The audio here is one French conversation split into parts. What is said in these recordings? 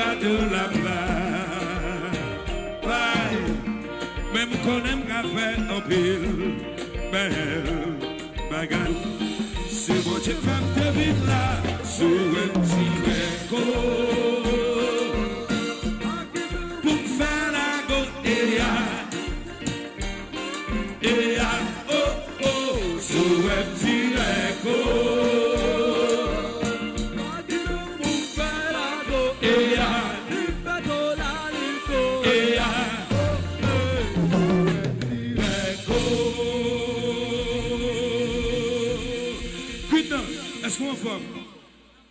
pas de la paille. Même qu'on aime qu'à faire un pile, belle bagarre. C'est bon, tu fais te vivre là, sous un petit écho. Pour faire la go, et oh, oh, sous un petit écho. Est-ce qu'on forme?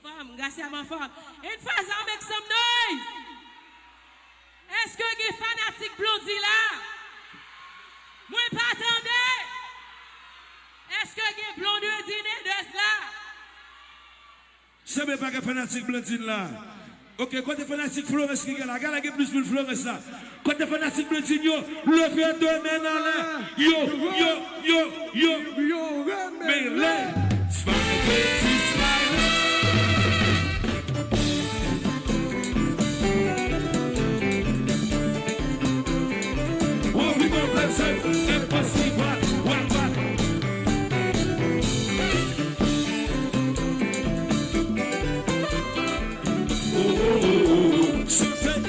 Femme, merci à ma femme. Une fois, ça make some noise. Est-ce que les fanatiques blondis là? Moi, pas attendez. Est-ce que les blondis dîner de cela? C'est même pas que fanatique blondis là. Ok, quand les fanatiques Florence qui est là, regarde plus de Florence là. Quand les fanatiques blondis, levez deux mains en l'air. Yo. Mais les petit smile. Oh, we go let's say impossible. What? Oh, something.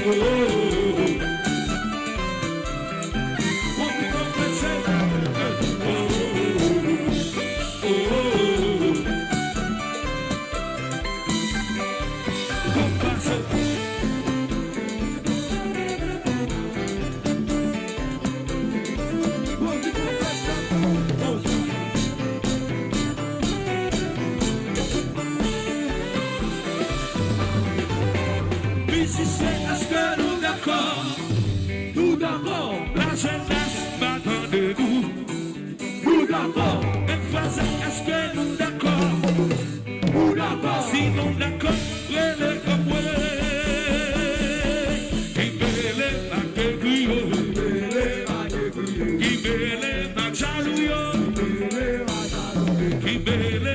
Oh, we go let's say. Est-ce que nous d'accord? Nous d'accord. La jeunesse m'attend de nous. Nous d'accord. Est-ce que nous d'accord? Nous d'accord. Si nous d'accord, prenez comme moi. Qui mêle ma gueule, qui mêle ma jalouille, qui mêle ma gueule, qui mêle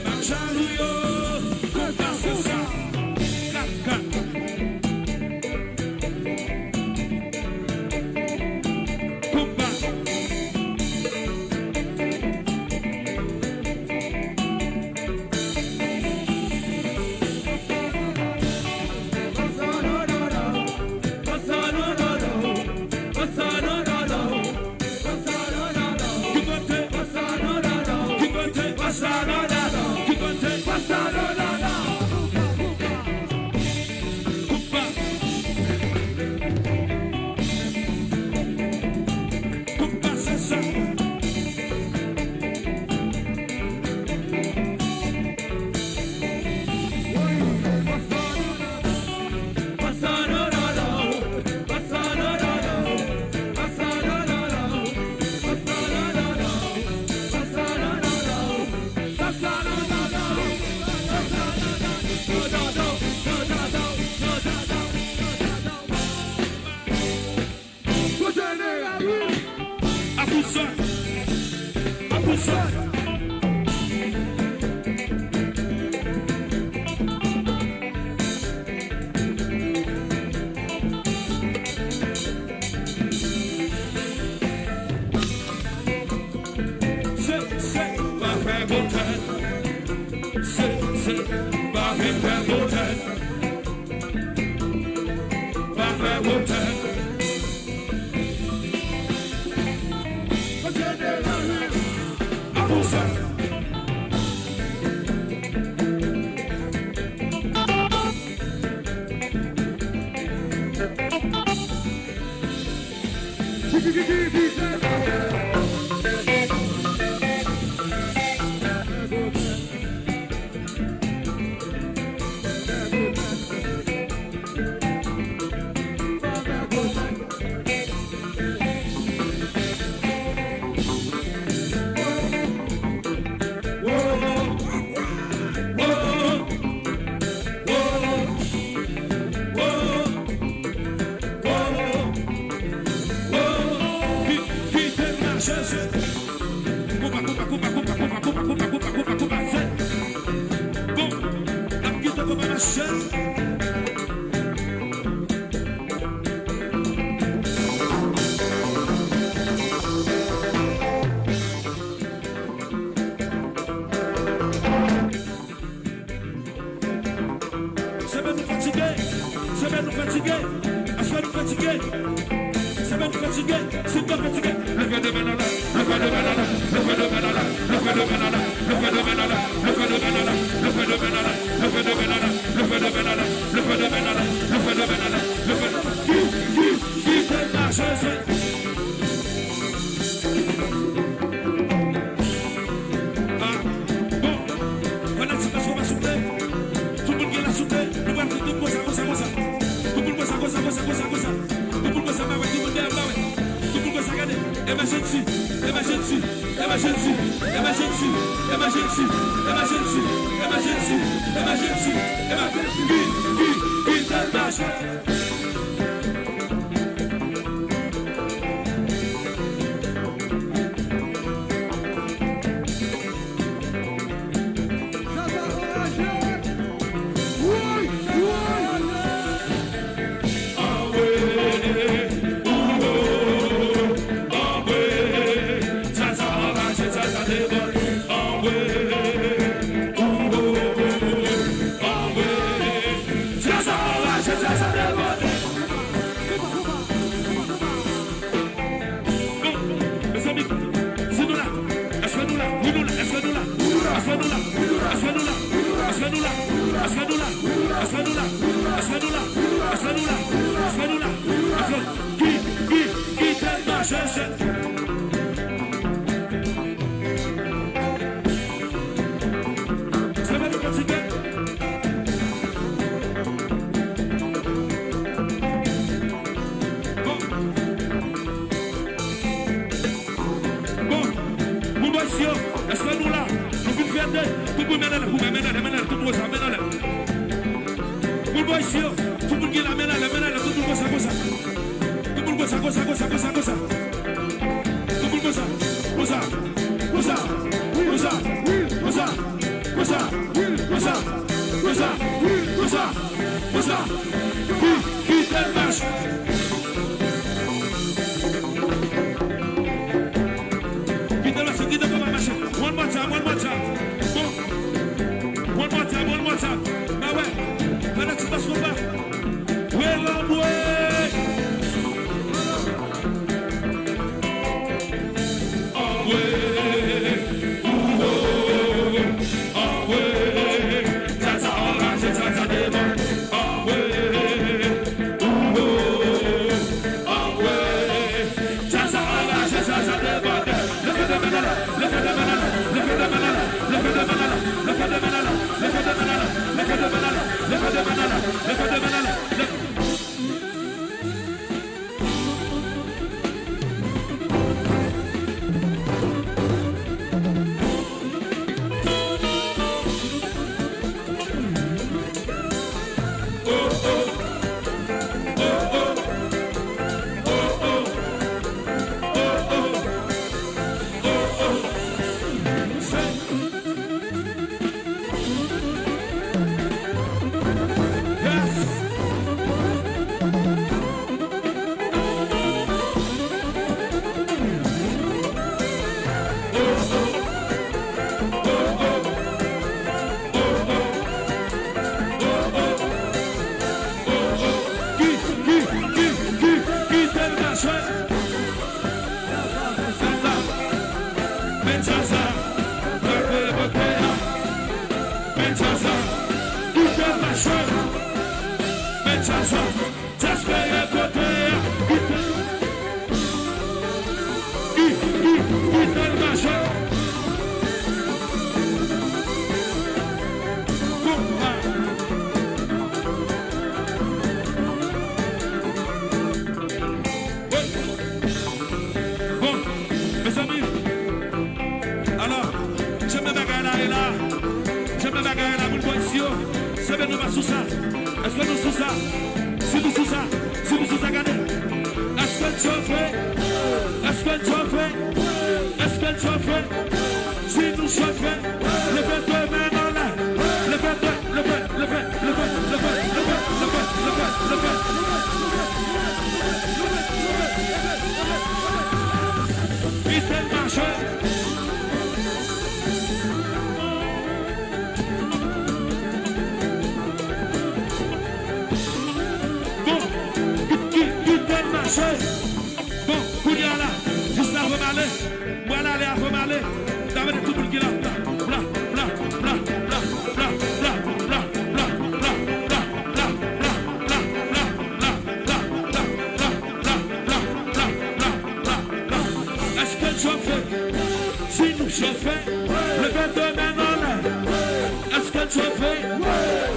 ma jalouille. va pas marcher. Ça va nous fatiguer. Ça va nous fatiguer. Ça va nous fatiguer. Ça va nous fatiguer. C'est pas fatigué. Le fait de banana. Le fait de banana. Le fait de banana. Le fait de banana. Le fait de banana. Le fait de banana. Le fait de banana. Le fait de banana. Le fait de banana. Le fait de banana. Le fait de banana. Le fait de qui fait marcher. Ah, bon. Voilà, c'est parce qu'on va souper. Tout le monde qui l'a souper. Nous allons faire tout le monde ça. Tout le monde ça. Tout le monde ça. Tout le monde ça. Tout le monde emergency, emergency, emergency, emergency, emergency, emergency, emergency, emergency, international.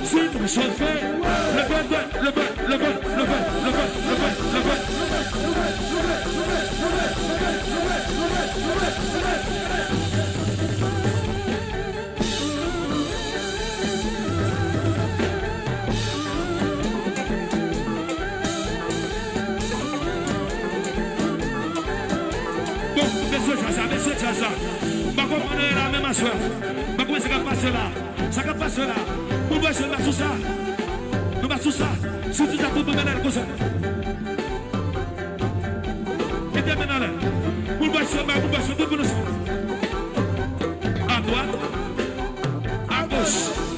Si nous chauffons, le Monsieur Chaza, je vais la même chose. Je vais passer là. Ça va passer là. Nous allons faire tout ça. Nous allons tout ça. Si tout ça, tout le monde est comme ça. Et bien maintenant, nous allons faire tout le monde. À droite, à gauche.